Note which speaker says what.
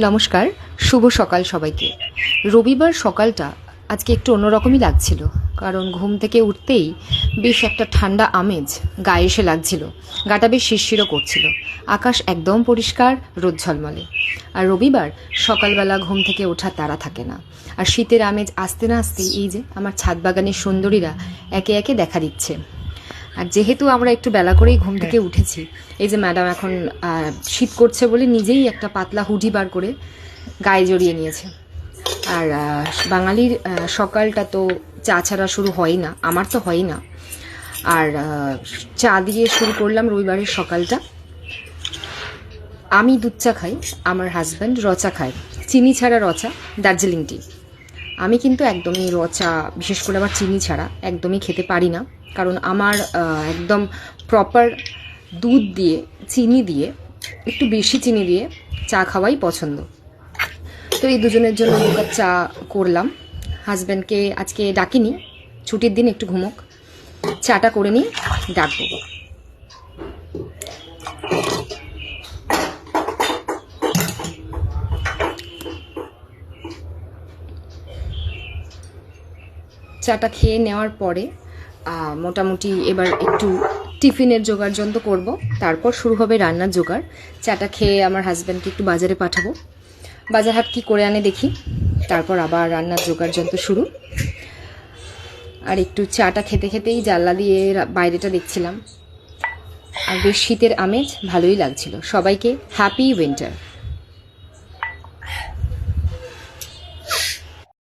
Speaker 1: নমস্কার, শুভ সকাল সবাইকে। রবিবার সকালটা আজকে একটু অন্যরকমই লাগছিল, কারণ ঘুম থেকে উঠতেই বেশ একটা ঠান্ডা আমেজ গায়ে এসে লাগছিল, গাটা বেশ শিরশিরও করছিল। আকাশ একদম পরিষ্কার, রোদ ঝলমলে। আর রবিবার সকালবেলা ঘুম থেকে ওঠার তাড়া থাকে না, আর শীতের আমেজ আসতে না আসতেই এই যে আমার ছাদ বাগানের সুন্দরীরা একে একে দেখা দিচ্ছে। আর যেহেতু আমরা একটু বেলা করেই ঘুম থেকে উঠেছি, এই যে ম্যাডাম এখন শীত করছে বলে নিজেই একটা পাতলা হুডি বার করে গায়ে জড়িয়ে নিয়েছে। আর বাঙালির সকালটা তো চা ছাড়া শুরু হয় না, আমার তো হয় না। আর চা দিয়ে শুরু করলাম রবিবারের সকালটা। আমি দুধ চা খাই, আমার হাজব্যান্ড রচা খায়, চিনি ছাড়া রচা, দার্জিলিং টি। আমি কিন্তু একদমই রচা, বিশেষ করে আবার চিনি ছাড়া একদমই খেতে পারি না, কারণ আমার একদম প্রপার দুধ দিয়ে, চিনি দিয়ে, একটু বেশি চিনি দিয়ে চা খাওয়াই পছন্দ। তো এই দুজনের জন্য 2 কাপ চা করলাম। হাজব্যান্ডকে আজকে ডাকিনি, ছুটির দিন, একটু ঘুমোক, চাটা করে নিয়ে ডাকবো। চাটা খেয়ে নেওয়ার পরে মোটামুটি এবার একটু টিফিনের জোগাড়যন্ত্র করব, তারপর শুরু হবে রান্নার জোগাড়। চাটা খেয়ে আমার হাজব্যান্ডকে একটু বাজারে পাঠাবো, বাজার হাট কী করে আনে দেখি, তারপর আবার রান্নার জোগাড়যন্ত্র শুরু। আর একটু চাটা খেতে খেতেই জানলা দিয়ে বাইরেটা দেখছিলাম, আর বেশ শীতের আমেজ ভালোই লাগছিল। সবাইকে হ্যাপি উইন্টার।